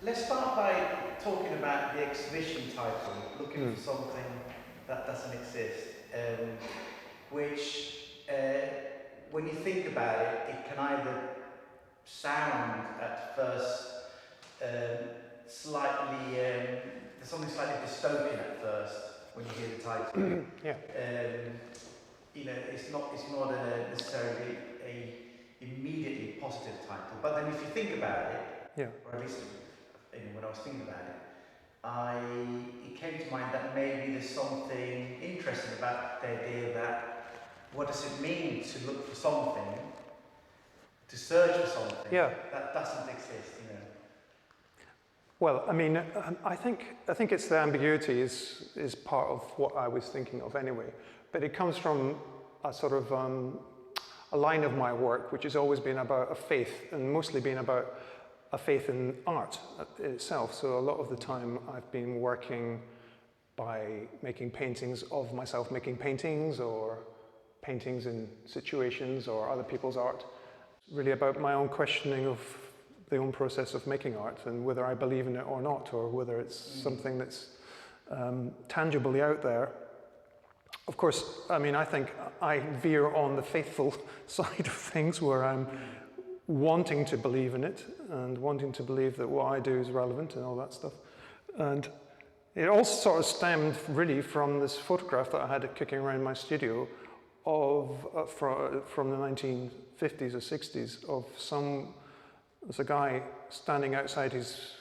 let's start by talking about the exhibition title, looking for something that doesn't exist, which, when you think about it, it can either sound at first slightly, there's something slightly dystopian at first when you hear the title. You know, it's not necessarily a immediately positive title, but then if you think about it, or at least when I was thinking about it, it came to mind that maybe there's something interesting about the idea that what does it mean to look for something, to search for something that doesn't exist, you know? Well, I mean, I think it's the ambiguity is part of what I was thinking of anyway, but it comes from a sort of a line of my work which has always been about a faith, and mostly been about a faith in art itself. So a lot of the time I've been working by making paintings of myself making paintings, or paintings in situations or other people's art. Really about my own questioning of the own process of making art, and whether I believe in it or not, or whether it's something that's tangibly out there. Of course, I mean, I think I veer on the faithful side of things, where I'm wanting to believe in it and wanting to believe that what I do is relevant and all that stuff. And it all sort of stemmed really from this photograph that I had kicking around my studio of from the 1950s or 60s of there's a guy standing outside his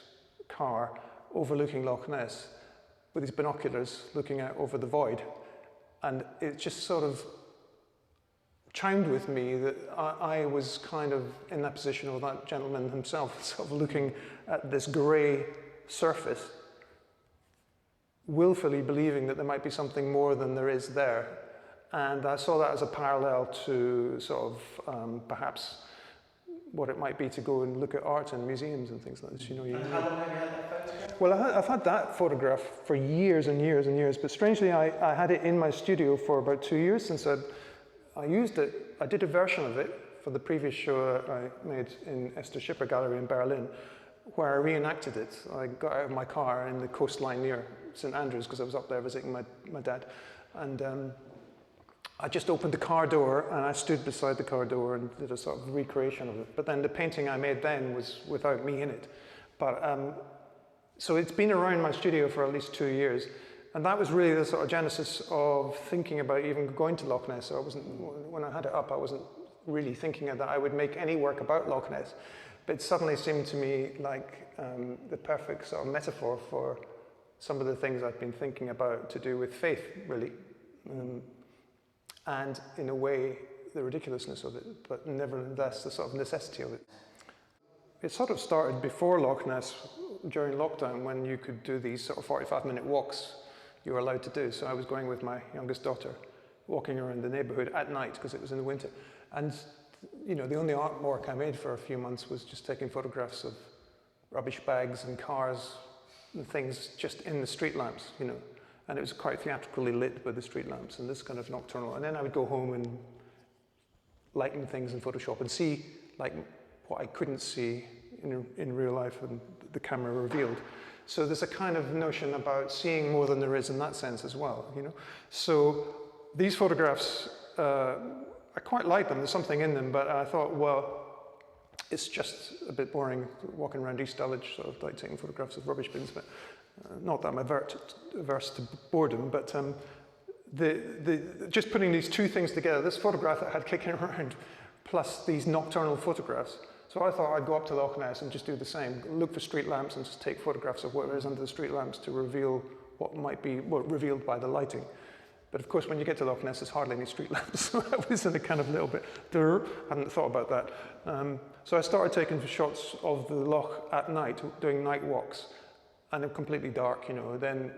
car overlooking Loch Ness with his binoculars looking out over the void. And it just sort of chimed with me that I was kind of in that position of that gentleman himself, sort of looking at this grey surface, willfully believing that there might be something more than there is there. And I saw that as a parallel to sort of perhaps what it might be to go and look at art in museums and things like this. You know, and how long have you had that photograph? Well, I've had that photograph for years and years and years, but strangely I had it in my studio for about 2 years since I used it. I did a version of it for the previous show I made in Esther Schipper Gallery in Berlin, where I reenacted it. I got out of my car in the coastline near St Andrews, because I was up there visiting my dad, and I just opened the car door and I stood beside the car door and did a sort of recreation of it. But then the painting I made then was without me in it. But so it's been around my studio for at least 2 years. And that was really the sort of genesis of thinking about even going to Loch Ness. So when I had it up, I wasn't really thinking that I would make any work about Loch Ness. But it suddenly seemed to me like the perfect sort of metaphor for some of the things I've been thinking about to do with faith, really. And in a way, the ridiculousness of it, but nevertheless, the sort of necessity of it. It sort of started before Loch Ness, during lockdown, when you could do these sort of 45-minute walks you were allowed to do. So I was going with my youngest daughter, walking around the neighborhood at night, because it was in the winter. And, you know, the only artwork I made for a few months was just taking photographs of rubbish bags and cars and things just in the street lamps, you know. And it was quite theatrically lit with the street lamps and this kind of nocturnal. And then I would go home and lighten things in Photoshop and see like what I couldn't see in real life and the camera revealed. So there's a kind of notion about seeing more than there is in that sense as well, you know. So these photographs, I quite like them, there's something in them, but I thought, well, it's just a bit boring walking around East Dulwich, sort of like taking photographs of rubbish bins, but not that I'm averse to boredom, but just putting these two things together, this photograph that I had kicking around, plus these nocturnal photographs. So I thought I'd go up to Loch Ness and just do the same, look for street lamps and just take photographs of whatever is under the street lamps to reveal what might be revealed by the lighting. But of course, when you get to Loch Ness, there's hardly any street lamps, so I was in a kind of little bit, hadn't thought about that. So I started taking shots of the loch at night, doing night walks, and they're completely dark, you know. Then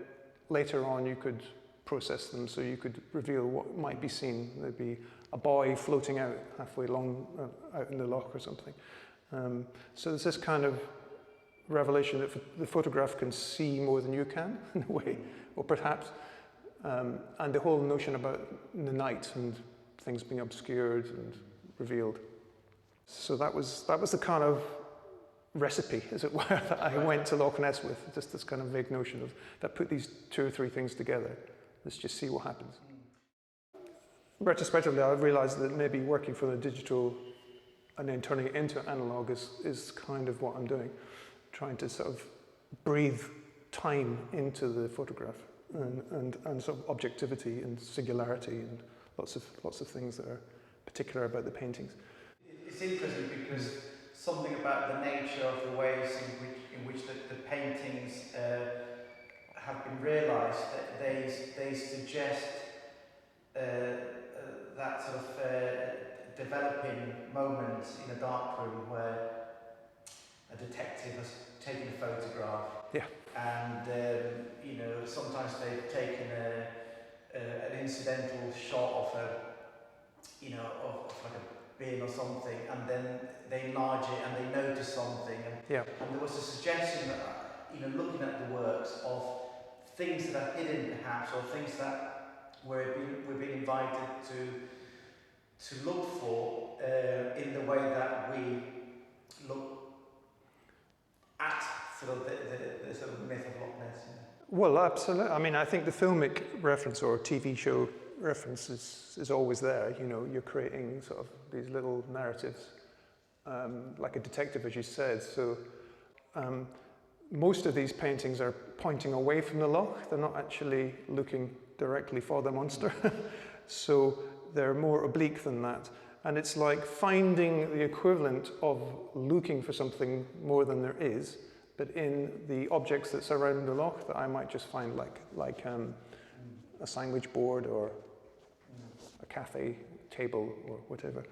later on, you could process them so you could reveal what might be seen. There'd be a buoy floating out halfway along, out in the loch or something. So there's this kind of revelation that the photograph can see more than you can, in a way, or perhaps. And the whole notion about the night and things being obscured and revealed. So that was the kind of recipe, as it were, that I went to Loch Ness with. Just this kind of vague notion of that put these 2 or 3 things together. Let's just see what happens. Retrospectively, I've realized that maybe working from the digital and then turning it into analog is kind of what I'm doing, trying to sort of breathe time into the photograph and sort of objectivity and singularity and lots of things that are particular about the paintings. It's interesting because something about the nature of the ways in which the paintings have been realised, that they suggest that sort of developing moment in a dark room where a detective has taken a photograph. Yeah. And you know, sometimes they've taken an incidental shot of a, you know, of like a bin or something, and then they enlarge it and they notice something. And, yeah. And there was a suggestion that, you know, looking at the works of things that are hidden perhaps, or things that we're being invited to look for in the way that we look at sort of the sort of myth of Loch Ness. You know? Well, absolutely. I mean, I think the filmic reference or TV show reference is always there. You know, you're creating sort of these little narratives, like a detective, as you said. So most of these paintings are pointing away from the loch. They're not actually looking directly for the monster. So they're more oblique than that. And it's like finding the equivalent of looking for something more than there is, but in the objects that surround the loch that I might just find like a sandwich board or a cafe table or whatever.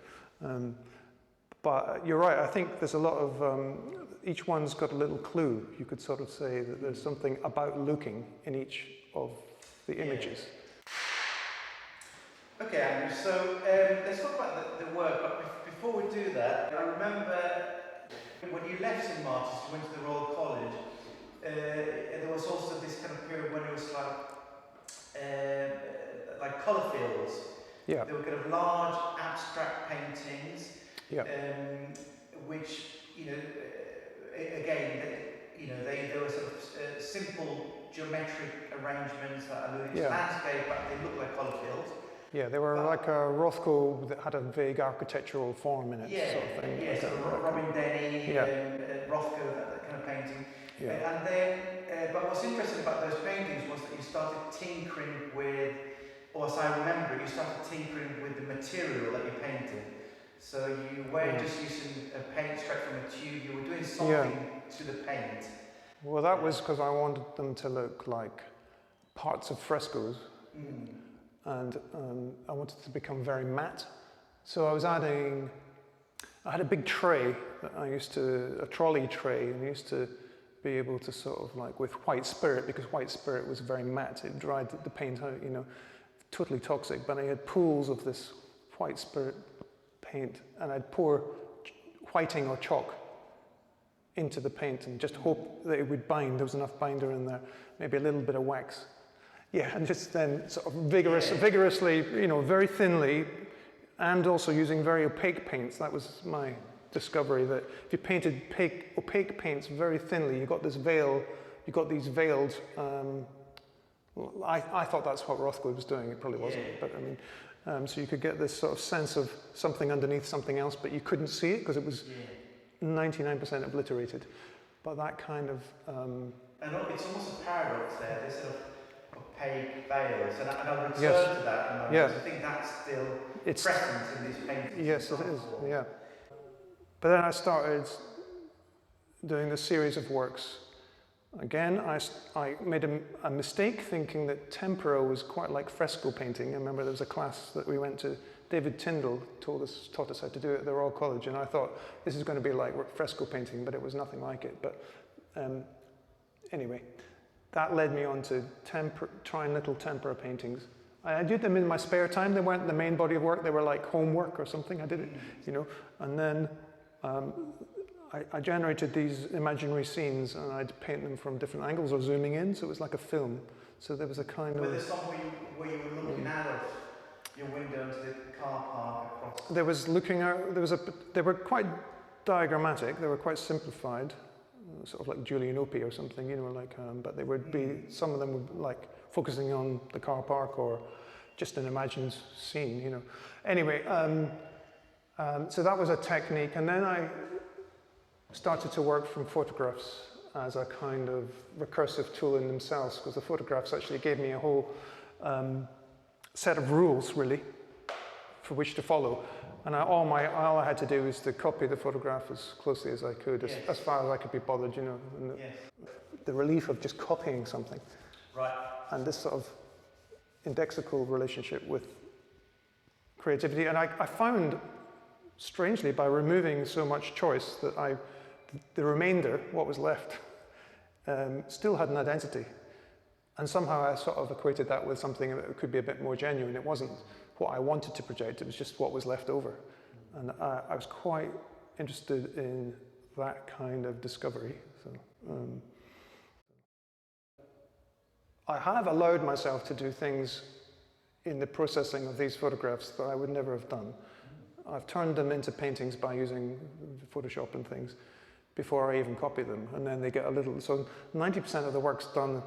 But you're right, I think there's a lot of, each one's got a little clue. You could sort of say that there's something about looking in each of the images. Okay, Andrew, so let's talk about the work, but before we do that, I remember when you left St Martin's, you went to the Royal College, there was also this kind of period when it was like colour fields. Yeah. There were kind of large abstract paintings, yeah. Which, you know, again, they were sort of simple geometric arrangements that alluded to landscape, but they looked like colour fields. Yeah, they were like a Rothko that had a vague architectural form in it, sort of thing. Yeah, so Robin Denny, Rothko, that kind of painting. Yeah. And then, but what's interesting about those paintings was that you started tinkering with, or as I remember, you started tinkering with the material that you painted. So you weren't just using a paint straight from a tube, you were doing something to the paint. Well, that was because I wanted them to look like parts of frescoes. And I wanted to become very matte. So I had a big tray that a trolley tray, and I used to be able to sort of like with white spirit, because white spirit was very matte, it dried the paint out, you know, totally toxic, but I had pools of this white spirit paint, and I'd pour whiting or chalk into the paint and just hope that it would bind. There was enough binder in there, maybe a little bit of wax. Yeah, and just then sort of vigorously, you know, very thinly, and also using very opaque paints. That was my discovery, that if you painted opaque paints very thinly, you got this veil, you got these veiled, I thought that's what Rothko was doing, it probably wasn't, but I mean, so you could get this sort of sense of something underneath something else, but you couldn't see it because it was 99% obliterated. But that kind of... and it's almost a paradox there, this sort of opaque veils, and I'll return to that in a moment, I think that's still present in these paintings. Yes, it is, yeah. But then I started doing this series of works. Again, I made a mistake thinking that tempera was quite like fresco painting. I remember there was a class that we went to, David Tyndall taught us how to do it at the Royal College, and I thought this is going to be like fresco painting, but it was nothing like it. But anyway, that led me on to trying little tempera paintings. I did them in my spare time. They weren't the main body of work. They were like homework or something. I did it, you know. And then I generated these imaginary scenes, and I'd paint them from different angles or zooming in. So it was like a film. So there was a kind of... Were there some where you were looking out of your window into the car park across? There was looking out. They were quite diagrammatic. They were quite simplified, sort of like Julian Opie or something, you know, like. But they would be, some of them would like focusing on the car park or just an imagined scene, you know. Anyway, so that was a technique, and then I started to work from photographs as a kind of recursive tool in themselves, because the photographs actually gave me a whole set of rules, really, for which to follow. And all I had to do was to copy the photograph as closely as I could, as far as I could be bothered, you know. And the relief of just copying something. Right. And this sort of indexical relationship with creativity. And I found, strangely, by removing so much choice, that the remainder, what was left, still had an identity. And somehow I sort of equated that with something that could be a bit more genuine. It wasn't what I wanted to project, it was just what was left over. And I was quite interested in that kind of discovery. So, I have allowed myself to do things in the processing of these photographs that I would never have done. I've turned them into paintings by using Photoshop and things before I even copy them, and then they get a little, so 90% of the work's done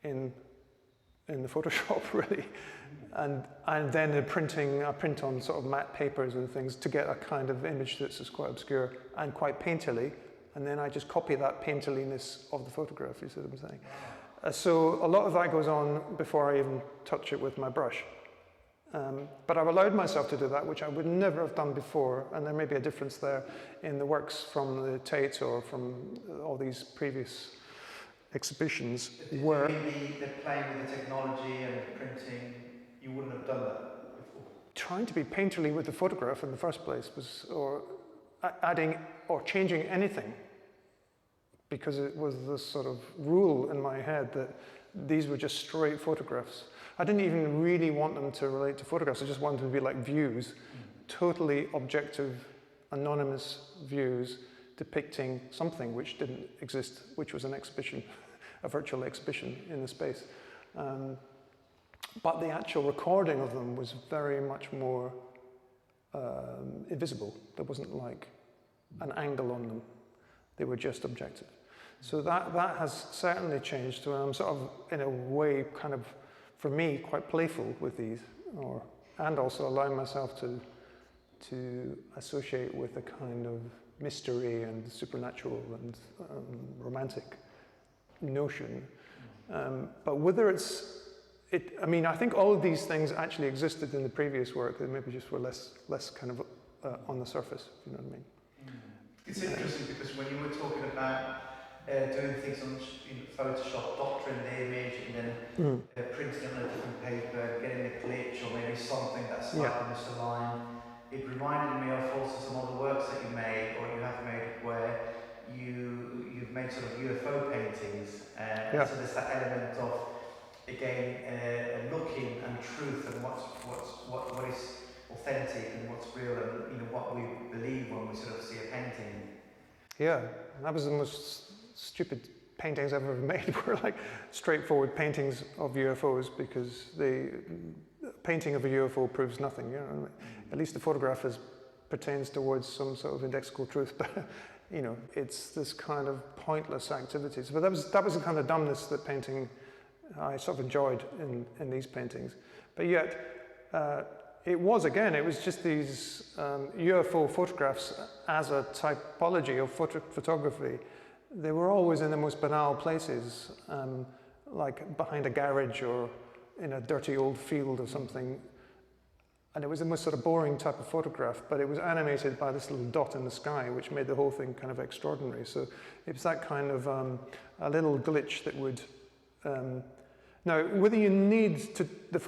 in the Photoshop, really. And then I print on sort of matte papers and things to get a kind of image that's quite obscure and quite painterly, and then I just copy that painterliness of the photograph, you see what I'm saying? So a lot of that goes on before I even touch it with my brush. But I've allowed myself to do that, which I would never have done before, and there may be a difference there in the works from the Tate or from all these previous exhibitions where... The playing with the technology and the printing, you wouldn't have done that before? Trying to be painterly with the photograph in the first place was, or adding or changing anything, because it was this sort of rule in my head that these were just straight photographs. I didn't even really want them to relate to photographs, I just wanted them to be like views, totally objective, anonymous views depicting something which didn't exist, which was an exhibition, a virtual exhibition in the space. But the actual recording of them was very much more invisible. There wasn't like an angle on them. They were just objective. So that has certainly changed. So I'm sort of, in a way, kind of, for me, quite playful with these, and also allowing myself to associate with a kind of mystery and supernatural and romantic notion. But whether I mean, I think all of these things actually existed in the previous work, they maybe just were less kind of on the surface, if you know what I mean. It's interesting because when you were talking about doing things on Photoshop, doctoring the image and then printing on a different paper, getting a glitch or maybe something that's slightly misaligned, it reminded me of also some of the works that you made or you have made where you've made sort of UFO paintings. So there's that element of, again, looking and truth and what is authentic and what's real and what we believe when we sort of see a painting. Yeah, that was the most stupid paintings I've ever made. Were like straightforward paintings of UFOs, because the painting of a UFO proves nothing. You know, at least the photograph pertains towards some sort of indexical truth, but you know, it's this kind of pointless activities. But that was the kind of dumbness that painting I sort of enjoyed in these paintings. But yet, it was just these UFO photographs as a typology of photography. They were always in the most banal places, like behind a garage or in a dirty old field or something. And it was the most sort of boring type of photograph, but it was animated by this little dot in the sky, which made the whole thing kind of extraordinary. So it was that kind of a little glitch that would... Now, whether you need the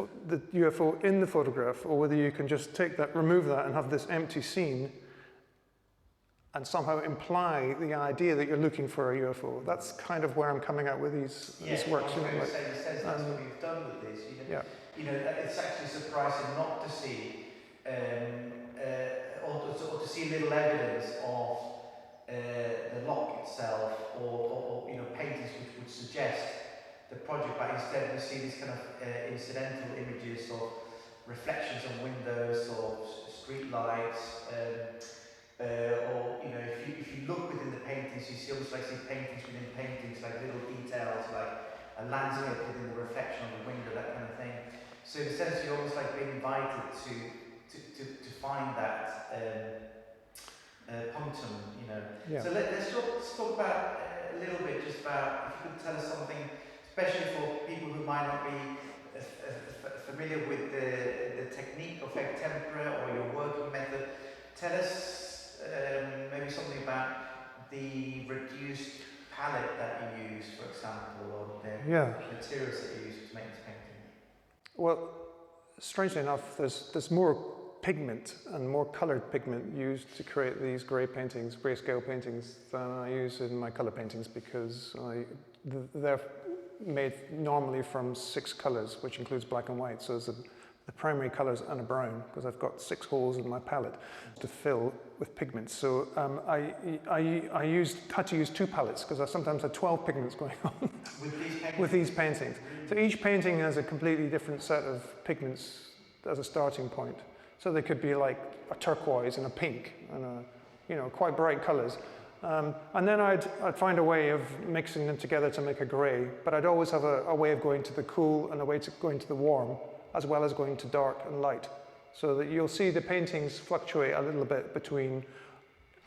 UFO in the photograph, or whether you can just remove that and have this empty scene and somehow imply the idea that you're looking for a UFO, that's kind of where I'm coming at with these works. You know, like, that's what you've done with this. You know, it's actually surprising not to see, or to see little evidence of the lock itself, or paintings which would suggest the project, but instead we see these kind of incidental images of reflections on windows or street lights, or you know, if you look within the paintings, you see almost like see paintings within paintings, like little details, like a landscape within the reflection on the window, that kind of thing. So in a sense, you're almost like being invited to find that punctum, you know. Yeah. So let's talk about a little bit, just about, if you could tell us something, especially for people who might not be familiar with the technique of Egg Tempera or your working method. Tell us maybe something about the reduced palette that you use, for example, or the materials that you use to make this painting. Well, strangely enough, there's more pigment and more coloured pigment used to create these grey paintings, grayscale paintings, than I use in my colour paintings, because they're made normally from 6 colours, which includes black and white. So there's the primary colours and a brown, because I've got 6 holes in my palette to fill with pigments. So I had to use 2 palettes, because I sometimes had 12 pigments going on with these paintings. So each painting has a completely different set of pigments as a starting point. So they could be like a turquoise and a pink, and quite bright colours. And then I'd find a way of mixing them together to make a grey, but I'd always have a way of going to the cool and a way to going to the warm, as well as going to dark and light. So that you'll see the paintings fluctuate a little bit between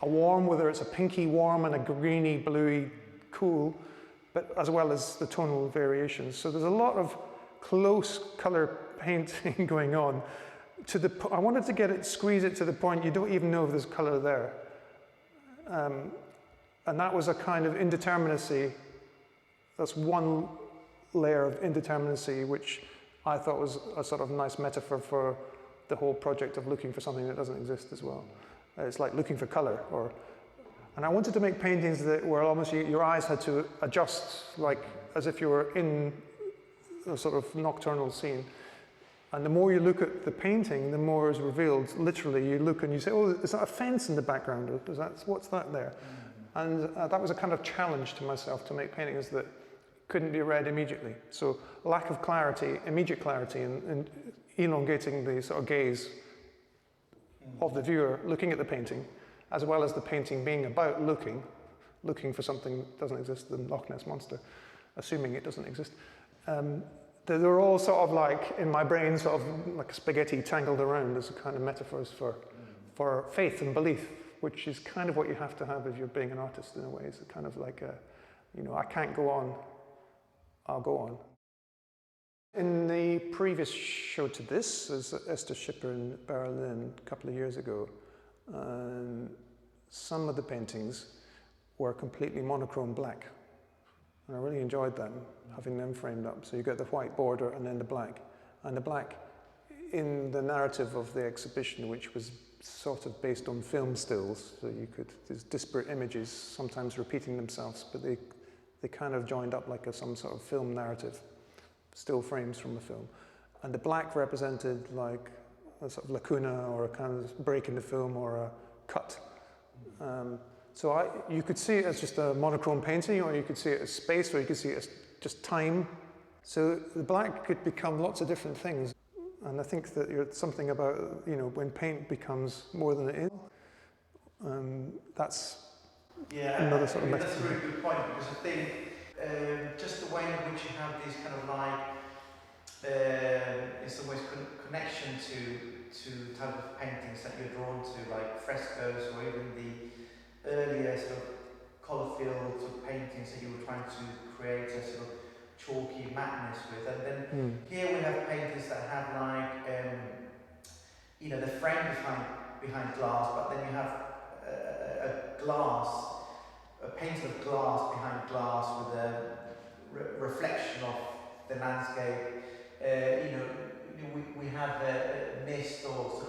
a warm, whether it's a pinky warm and a greeny, bluey cool, but as well as the tonal variations. So there's a lot of close colour painting going on. I wanted to squeeze it to the point you don't even know if there's colour there. And that was a kind of indeterminacy. That's one layer of indeterminacy, which I thought was a sort of nice metaphor for the whole project of looking for something that doesn't exist as well. It's like looking for colour. And I wanted to make paintings that were almost, your eyes had to adjust, like as if you were in a sort of nocturnal scene. And the more you look at the painting, the more is revealed. Literally, you look and you say, oh, is that a fence in the background? What's that there? And that was a kind of challenge to myself, to make paintings that couldn't be read immediately. So lack of clarity, immediate clarity, and elongating the sort of gaze of the viewer looking at the painting, as well as the painting being about looking for something that doesn't exist, the Loch Ness Monster, assuming it doesn't exist. They're all sort of like, in my brain, sort of like spaghetti tangled around as a kind of metaphors for faith and belief, which is kind of what you have to have if you're being an artist in a way. It's kind of like I can't go on, I'll go on. In the previous show to this, as Esther Schipper in Berlin a couple of years ago, some of the paintings were completely monochrome black. And I really enjoyed them, having them framed up. So you get the white border and then the black. And the black in the narrative of the exhibition, which was sort of based on film stills, so there's disparate images, sometimes repeating themselves, but they kind of joined up like some sort of film narrative, still frames from the film. And the black represented like a sort of lacuna or a kind of break in the film or a cut. So you could see it as just a monochrome painting, or you could see it as space, or you could see it as just time. So the black could become lots of different things. And I think that there's something about, when paint becomes more than it is, that's another sort of metaphor. That's a really good point, because I think just the way in which you have these kind of like, in some ways, connection to the type of paintings that you're drawn to, like frescoes or even the earlier sort of colour-filled sort of paintings that you were trying to create a sort of chalky madness with. And then here we have paintings that have like, the frame behind glass, but then you have a painting of glass behind glass with a reflection of the landscape. We have mist or sort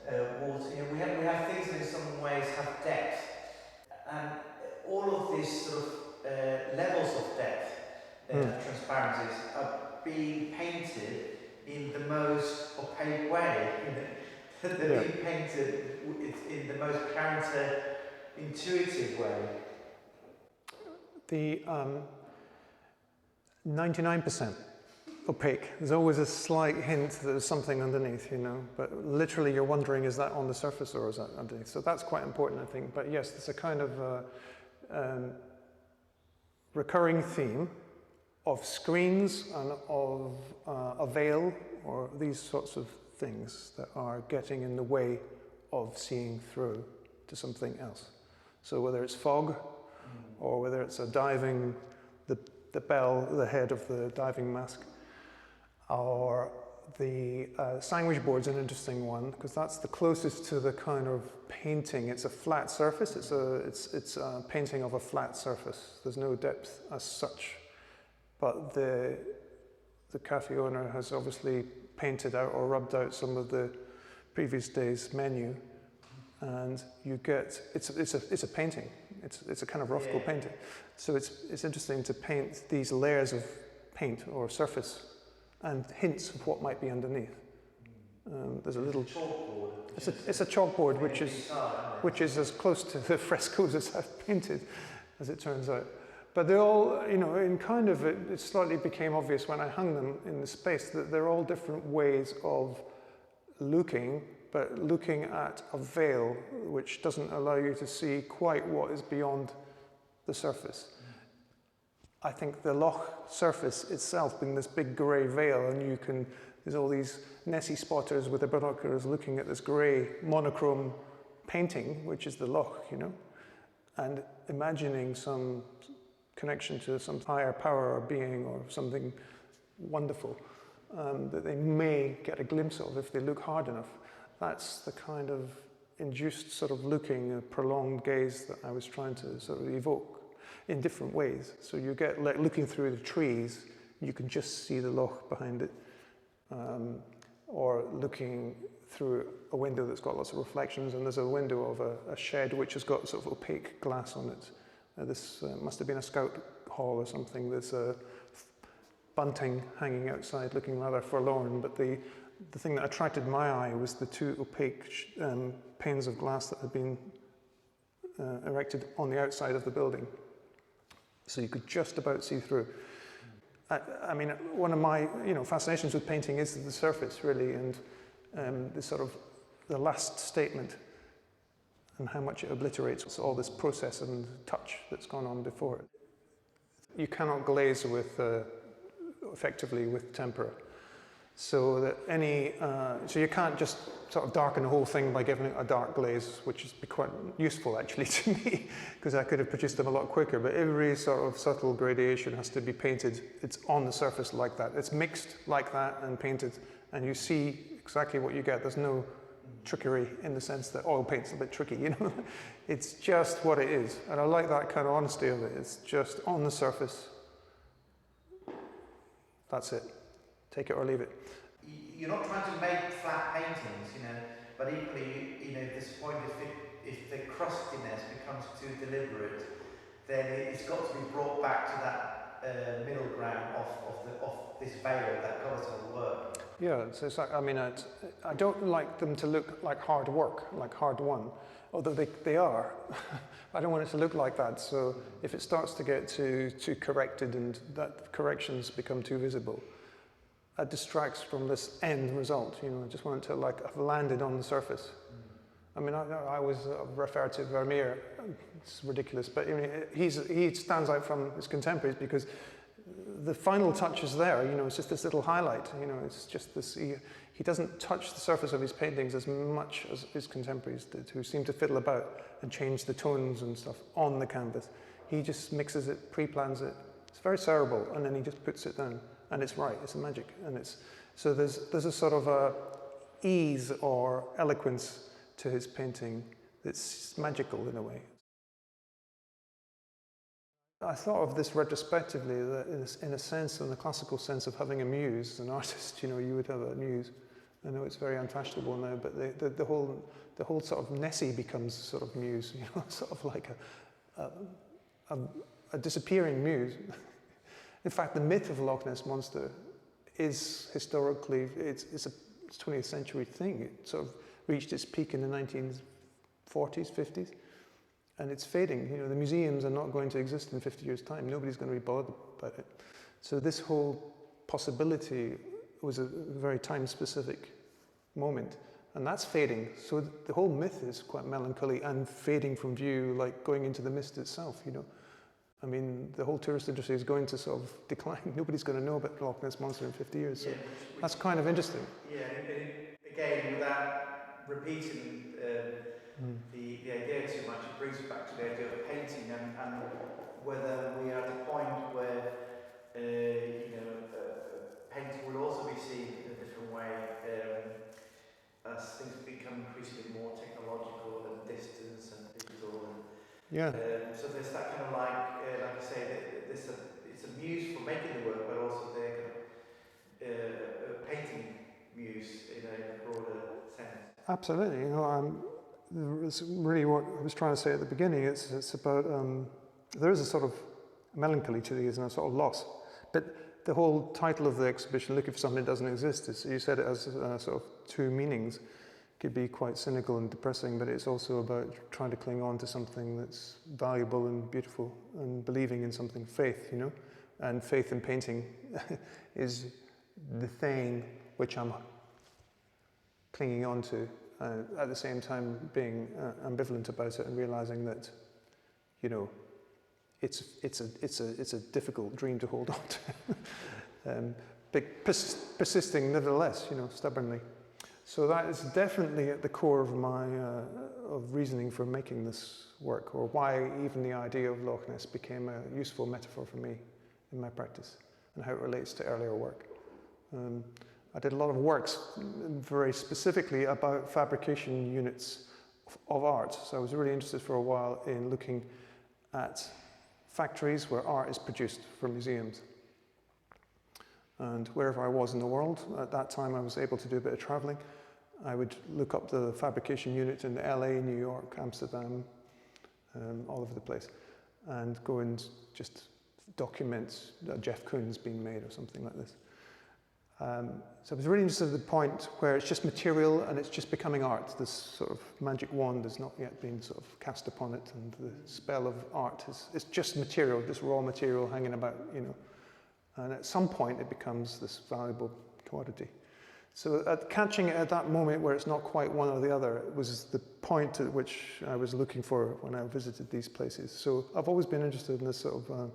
of water. We have things that in some ways have depth. And all of these sort of levels of depth, transparencies, are being painted in the most opaque way. They're being painted in the most counterintuitive way. The 99% opaque. There's always a slight hint that there's something underneath, you know, but literally you're wondering, is that on the surface or is that underneath? So that's quite important, I think. But yes, it's a kind of recurring theme of screens and of a veil or these sorts of things that are getting in the way of seeing through to something else. So whether it's fog or whether it's a diving, the bell, the head of the diving mask, or the sandwich board's an interesting one because that's the closest to the kind of painting. It's a flat surface. It's a painting of a flat surface. There's no depth as such, but the cafe owner has obviously painted out or rubbed out some of the previous day's menu, and you get it's a painting. It's a kind of Rothko painting. So it's interesting to paint these layers of paint or surface and hints of what might be underneath. There's a little chalkboard. It's a chalkboard which is as close to the frescoes as I've painted, as it turns out. But they're all, you know, in kind of it slightly became obvious when I hung them in the space that they're all different ways of looking, but looking at a veil which doesn't allow you to see quite what is beyond the surface. I think the loch surface itself being this big grey veil, and there's all these Nessie spotters with their binoculars looking at this grey monochrome painting, which is the loch, you know, and imagining some connection to some higher power or being or something wonderful that they may get a glimpse of if they look hard enough. That's the kind of induced sort of looking, a prolonged gaze that I was trying to sort of evoke in different ways. So you get, like, looking through the trees, you can just see the loch behind it, or looking through a window that's got lots of reflections, and there's a window of a shed which has got sort of opaque glass on it. This must have been a scout hall or something. There's a bunting hanging outside looking rather forlorn, but the thing that attracted my eye was the two opaque panes of glass that had been erected on the outside of the building. So you could just about see through. I mean, one of my fascinations with painting is the surface, really, and the sort of the last statement and how much it obliterates all this process and touch that's gone on before it. You cannot glaze with effectively with tempera. So that so you can't just sort of darken the whole thing by giving it a dark glaze, which has been quite useful actually to me, because I could have produced them a lot quicker. But every sort of subtle gradation has to be painted. It's on the surface like that. It's mixed like that and painted, and you see exactly what you get. There's no trickery in the sense that oil paint's a bit tricky, you know. It's just what it is, and I like that kind of honesty of it. It's just on the surface. That's it. Take it or leave it. You're not trying to make flat paintings, but equally, at this point, if the crustiness becomes too deliberate, then it's got to be brought back to that middle ground of this veil that covers all the work. Yeah, so it's like, I mean, I don't like them to look like hard work, like hard won, although they are. I don't want it to look like that, so if it starts to get too corrected and that corrections become too visible, that distracts from this end result. I just want it to have landed on the surface. I mean, I always refer to Vermeer. It's ridiculous, but he stands out from his contemporaries because the final touch is there. It's just this little highlight. It's just this. He doesn't touch the surface of his paintings as much as his contemporaries did, who seem to fiddle about and change the tones and stuff on the canvas. He just mixes it, pre-plans it. It's very cerebral, and then he just puts it down. And it's right, it's a magic, and so there's a sort of a ease or eloquence to his painting that's magical in a way. I thought of this retrospectively, that in a sense, in the classical sense of having a muse, an artist, you would have a muse. I know it's very unfashionable now, but the whole sort of Nessie becomes a sort of muse, sort of like a disappearing muse. In fact, the myth of Loch Ness Monster is historically, it's a 20th century thing. It sort of reached its peak in the 1940s, 50s, and it's fading. The museums are not going to exist in 50 years' time. Nobody's going to be bothered about it. So this whole possibility was a very time-specific moment, and that's fading. So the whole myth is quite melancholy and fading from view, like going into the mist itself, you know. I mean, the whole tourist industry is going to sort of decline. Nobody's going to know about the Loch Ness Monster in 50 years, so that's kind of interesting. Yeah, and again, without repeating the idea too much, it brings us back to the idea of painting and whether we are at a point where painting will also be seen in a different way as things become increasingly more technological and distance and digital. So there's that kind of like I say, it's a muse for making the work, but also the kind of painting muse in a broader sense. Absolutely, you know, it's really what I was trying to say at the beginning. It's about there is a sort of melancholy to these and a sort of loss, but the whole title of the exhibition, Looking for Something That Doesn't Exist, you said it has sort of two meanings. It could be quite cynical and depressing, but it's also about trying to cling on to something that's valuable and beautiful and believing in something, faith, you know. And faith in painting is the thing which I'm clinging on to, at the same time being ambivalent about it and realizing that, you know, it's a difficult dream to hold on to, but persisting nevertheless, you know, stubbornly. So that is definitely at the core of my of reasoning for making this work, or why even the idea of Loch Ness became a useful metaphor for me in my practice, and how it relates to earlier work. I did a lot of works very specifically about fabrication units of art. So I was really interested for a while in looking at factories where art is produced for museums. And wherever I was in the world, at that time I was able to do a bit of traveling. I would look up the fabrication unit in LA, New York, Amsterdam, all over the place, and go and just document that Jeff Koons being made or something like this. So I was really interested at the point where it's just material and it's just becoming art. This sort of magic wand has not yet been sort of cast upon it, and the spell of art it's just material, just raw material hanging about, you know. And at some point it becomes this valuable commodity. So catching it at that moment where it's not quite one or the other was the point at which I was looking for when I visited these places. So I've always been interested in this sort of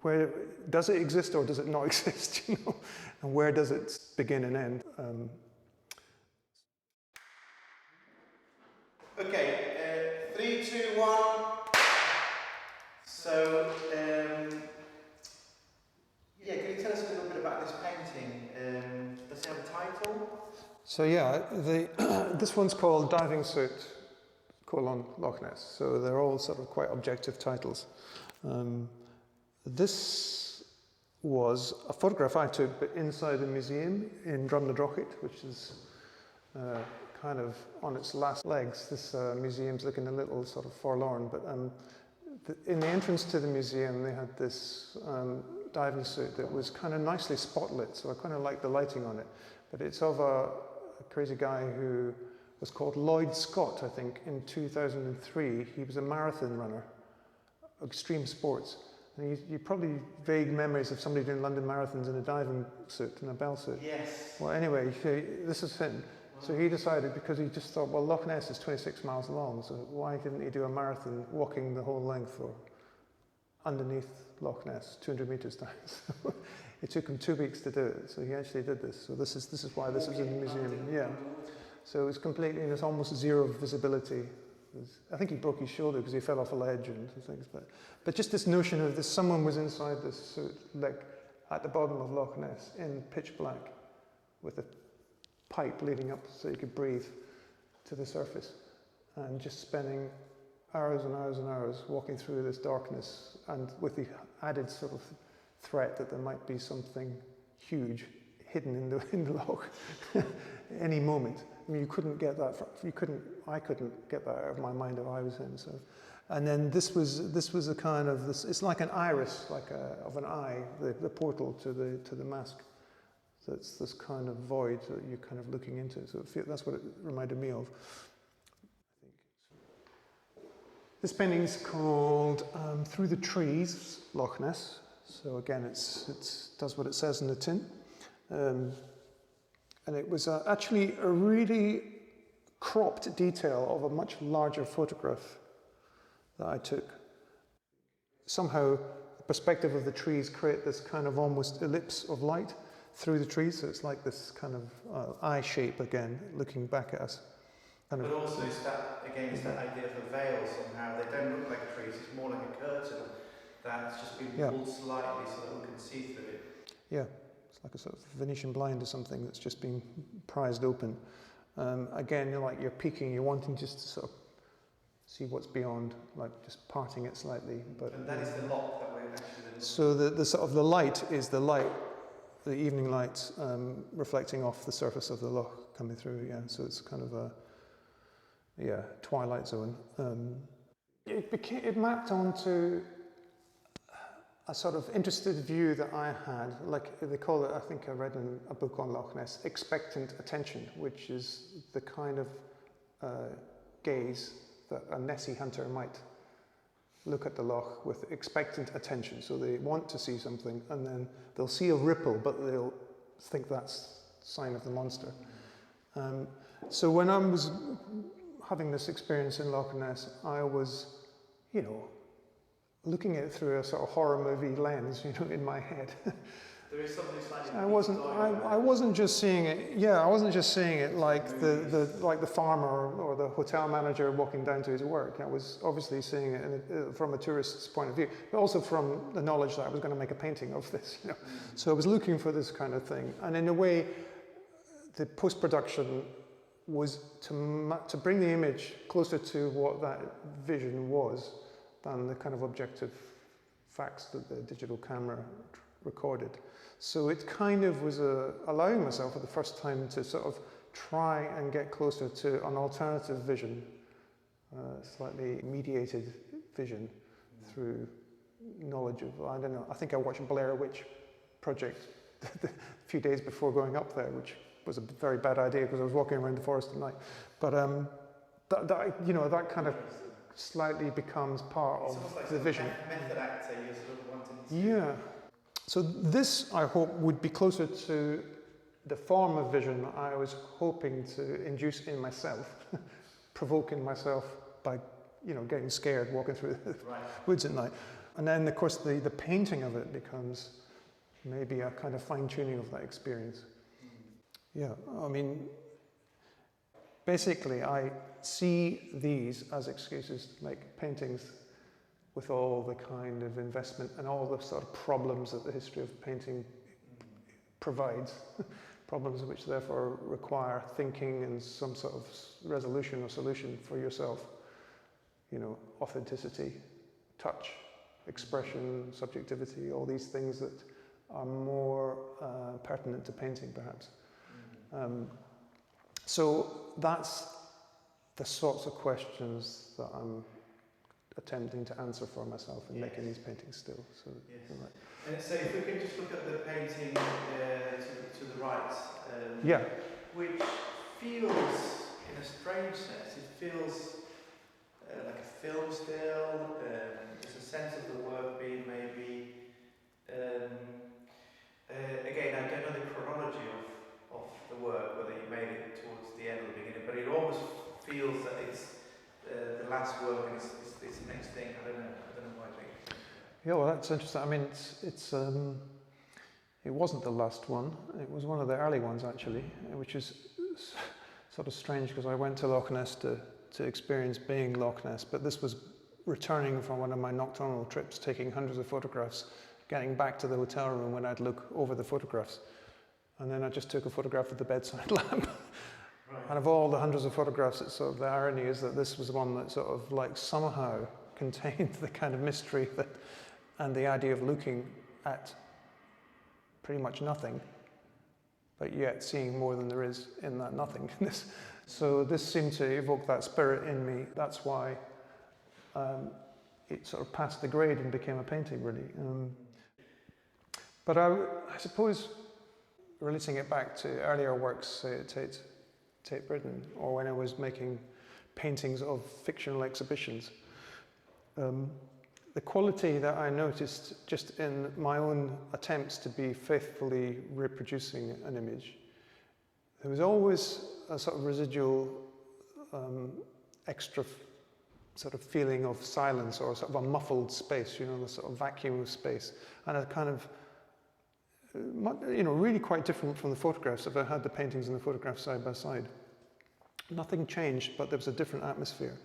where does it exist or does it not exist, you know, and where does it begin and end? Okay, 3, 2, 1. So, yeah, can you tell us a little bit about this painting? Does it have a title? So yeah, this one's called Diving Suit, Loch Ness. So they're all sort of quite objective titles. This was a photograph I took, but inside a museum in Drumnadrochit, which is kind of on its last legs. This museum's looking a little sort of forlorn, but in the entrance to the museum, they had this diving suit that was kind of nicely spotlit, so I kind of liked the lighting on it. But it's of a crazy guy who was called Lloyd Scott, I think, in 2003. He was a marathon runner, extreme sports. And you probably vague memories of somebody doing London marathons in a diving suit and a bell suit. Yes. Well, anyway, this is him. So he decided, because he just thought, well, Loch Ness is 26 miles long, so why didn't he do a marathon walking the whole length or underneath Loch Ness, 200 meters down? So it took him 2 weeks to do it, so he actually did this. So this is why this is in the museum. Yeah. So it's completely, it's almost zero visibility. I think he broke his shoulder because he fell off a ledge and things, but just this notion of someone was inside this suit, like at the bottom of Loch Ness in pitch black, with a pipe leading up so you could breathe to the surface, and just spending hours and hours and hours walking through this darkness, and with the added sort of threat that there might be something huge hidden in the loch any moment. I mean, I couldn't get that out of my mind if I was him. So, and then this was a kind of this. It's like an iris, of an eye, the portal to the mask. So it's this kind of void that you're kind of looking into. So that's what it reminded me of. I think. This painting's called Through the Trees, Loch Ness. So again, it does what it says in the tin. And it was actually a really cropped detail of a much larger photograph that I took. Somehow, the perspective of the trees create this kind of almost ellipse of light through the trees, so it's like this kind of eye shape again, looking back at us. But also, it's that idea of a veil somehow. They don't look like trees, it's more like a curtain that's just been pulled slightly so that we can see through it. Yeah, it's like a sort of Venetian blind or something that's just been prized open. Again, you're peeking, you're wanting just to sort of see what's beyond, like just parting it slightly. And that is the lock that we're actually... So the sort of the light is the light, the evening light reflecting off the surface of the loch coming through, yeah. So it's kind of a, twilight zone. It mapped onto a sort of interested view that I had, like they call it, I think I read in a book on Loch Ness, expectant attention, which is the kind of gaze that a Nessie hunter might look at the loch with expectant attention. So they want to see something and then they'll see a ripple, but they'll think that's a sign of the monster. So when I was having this experience in Loch Ness, I was, looking at it through a sort of horror movie lens, in my head. There is something slightly... I wasn't just seeing it. Yeah, I wasn't just seeing it like the farmer or the hotel manager walking down to his work. I was obviously seeing it from a tourist's point of view, but also from the knowledge that I was going to make a painting of this. So I was looking for this kind of thing, and in a way, the post-production was to bring the image closer to what that vision was than the kind of objective facts that the digital camera recorded. So it kind of was allowing myself for the first time to sort of try and get closer to an alternative vision, slightly mediated vision through knowledge of, I don't know, I think I watched Blair Witch Project a few days before going up there, which was a very bad idea because I was walking around the forest at night. But that kind of slightly becomes part of like the vision. Method actor, you're sort of wanting to... Yeah. So this, I hope, would be closer to the form of vision I was hoping to induce in myself, provoking myself by, getting scared walking through the woods at night. And then, of course, the painting of it becomes maybe a kind of fine-tuning of that experience. Yeah, I mean, basically, I see these as excuses to make paintings with all the kind of investment and all the sort of problems that the history of painting provides, problems which therefore require thinking and some sort of resolution or solution for yourself. Authenticity, touch, expression, subjectivity, all these things that are more pertinent to painting, perhaps. So that's the sorts of questions that I'm attempting to answer for myself in making these paintings still. So, right. And so if we can just look at the painting to the right, which feels, in a strange sense, it feels like a film still. There's a sense of the work being maybe, again, I don't know the chronology of the work, whether you made it towards the end or the beginning, but it almost feels that it's the last work and it's the next thing. I don't know why I think. Yeah, well, that's interesting. I mean, it wasn't the last one. It was one of the early ones, actually, which is sort of strange because I went to Loch Ness to experience being Loch Ness, but this was returning from one of my nocturnal trips, taking hundreds of photographs, getting back to the hotel room when I'd look over the photographs. And then I just took a photograph of the bedside lamp. Right. And of all the hundreds of photographs, it's sort of the irony is that this was one that sort of like somehow contained the kind of mystery and the idea of looking at pretty much nothing, but yet seeing more than there is in that nothingness. So this seemed to evoke that spirit in me. That's why it sort of passed the grade and became a painting, really. But I suppose relating it back to earlier works, say at Tate Britain, or when I was making paintings of fictional exhibitions, the quality that I noticed just in my own attempts to be faithfully reproducing an image, there was always a sort of residual extra sort of feeling of silence, or sort of a muffled space, you know, the sort of vacuum of space, and a kind of, you know, really quite different from the photographs. If I had the paintings and the photographs side by side, nothing changed, but there was a different atmosphere.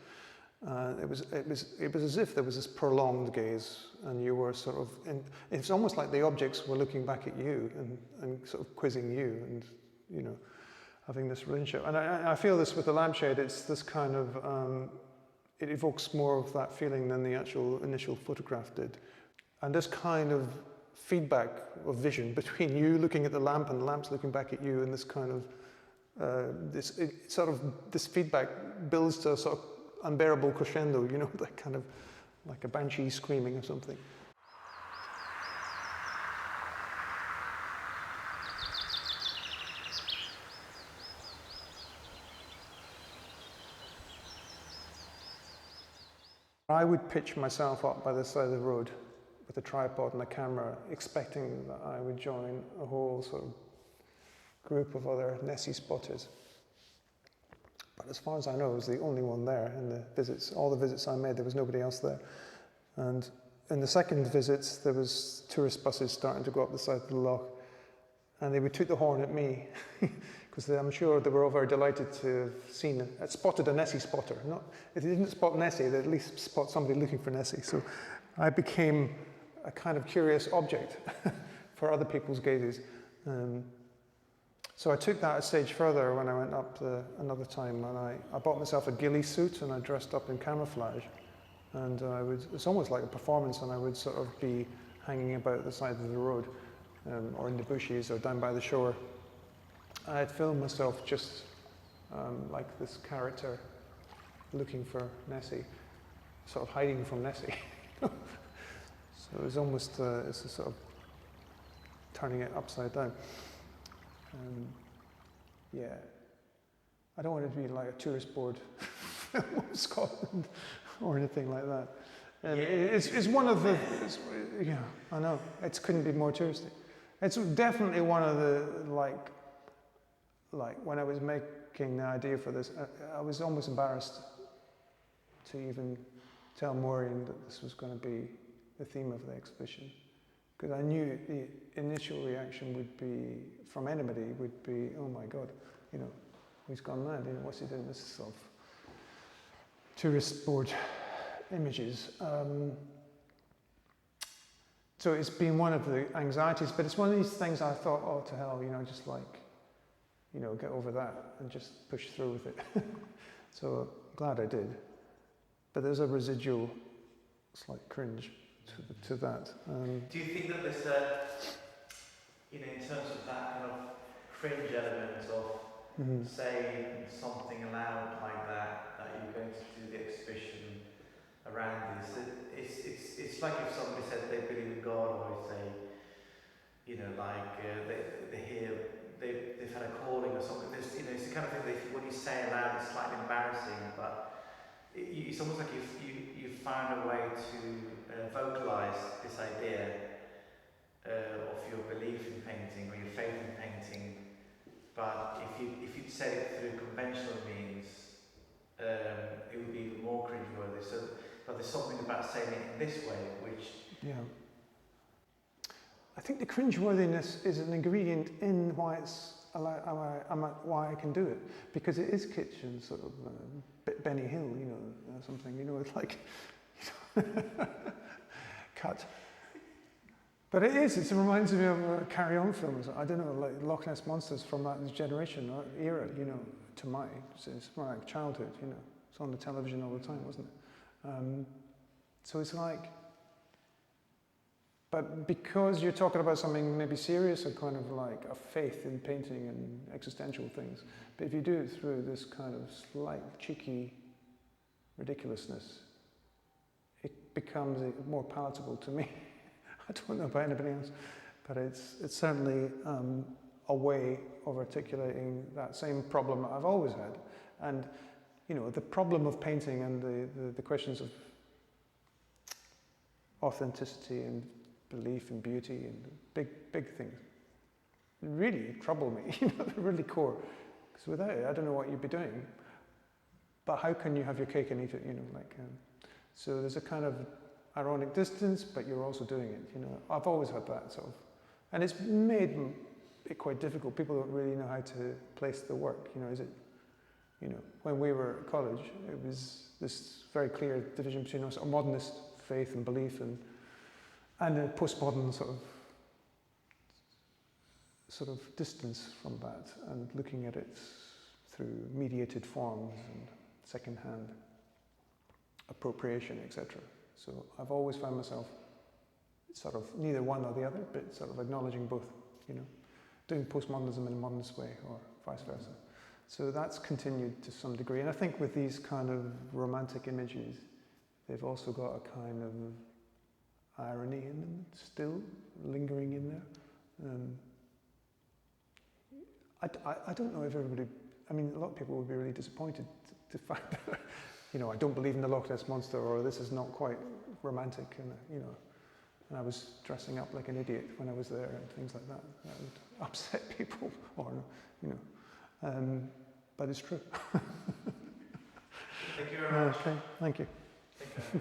It was as if there was this prolonged gaze, and you were sort of it's almost like the objects were looking back at you and sort of quizzing you, and, you know, having this relationship. And I feel this with the lampshade. It's this kind of it evokes more of that feeling than the actual initial photograph did, and this kind of feedback of vision between you looking at the lamp and the lamp's looking back at you, and this kind of this feedback builds to a sort of unbearable crescendo, you know, that kind of like a banshee screaming or something. I would pitch myself up by the side of the road with a tripod and a camera, expecting that I would join a whole sort of group of other Nessie spotters. But as far as I know, I was the only one there in the visits. All the visits I made, there was nobody else there. And in the second visits, there was tourist buses starting to go up the side of the loch, and they would toot the horn at me, because I'm sure they were all very delighted to have spotted a Nessie spotter. If they didn't spot Nessie, they'd at least spot somebody looking for Nessie. So I became a kind of curious object for other people's gazes. So I took that a stage further when I went up another time, and I bought myself a ghillie suit, and I dressed up in camouflage, and it's almost like a performance, and I would sort of be hanging about the side of the road, or in the bushes, or down by the shore. I'd filmed myself just like this character looking for Nessie, sort of hiding from Nessie. So it was almost it's a sort of turning it upside down. Yeah, I don't want it to be like a tourist board film of Scotland or anything like that. It's one of the, yeah, I know, it couldn't be more touristy. It's definitely one of the, like when I was making the idea for this, I was almost embarrassed to even tell Maureen that this was going to be the theme of the exhibition. Because I knew the initial reaction would be, from anybody, would be, oh my God, you know, he's gone mad, you know, what's he doing? This is sort of tourist board images. So it's been one of the anxieties, but it's one of these things I thought, oh, to hell, you know, just like, you know, get over that and just push through with it. So glad I did. But there's a residual slight cringe to that. Do you think that there's you know, in terms of that kind of cringe element of saying something aloud like that you're going to do the exhibition around this? It's like if somebody said they believe in God, or say, you know, like they've had a calling or something. There's, you know, it's the kind of thing that when you say aloud, it's slightly embarrassing, but it's almost like you found a way to vocalize this idea of your belief in painting or your faith in painting, but if you'd said it through conventional means, it would be even more cringeworthy. So, but there's something about saying it in this way, which... Yeah. I think the cringeworthiness is an ingredient in why it's why I can do it, because it is kitchen, sort of Benny Hill, you know, or something, you know, it's like, you know, cut. But it reminds me of Carry-On films. I don't know, like Loch Ness Monsters from that generation or era, you know, to my, it's more like childhood, you know. It's on the television all the time, wasn't it? So it's like, but because you're talking about something maybe serious or kind of like a faith in painting and existential things, but if you do it through this kind of slight cheeky ridiculousness, it becomes more palatable to me. I don't know about anybody else, but it's certainly a way of articulating that same problem that I've always had. And, you know, the problem of painting and the questions of authenticity and belief and beauty and big things really trouble me, they're really core. Because without it, I don't know what you'd be doing. But how can you have your cake and eat it, so there's a kind of ironic distance, but you're also doing it, I've always had that sort of, and it's made it quite difficult. People don't really know how to place the work, is it, when we were at college, it was this very clear division between a sort of modernist faith and belief and a postmodern sort of distance from that, and looking at it through mediated forms and second-hand appropriation, etc. So I've always found myself sort of neither one or the other, but sort of acknowledging both, doing postmodernism in a modernist way or vice versa. So that's continued to some degree. And I think with these kind of romantic images, they've also got a kind of irony in them, still lingering in there. I don't know if everybody, a lot of people would be really disappointed to find that, I don't believe in the Loch Ness Monster, or this is not quite romantic, and I was dressing up like an idiot when I was there and things like that. That would upset people, or, but it's true. Thank you very much. Okay, thank you. Thank you.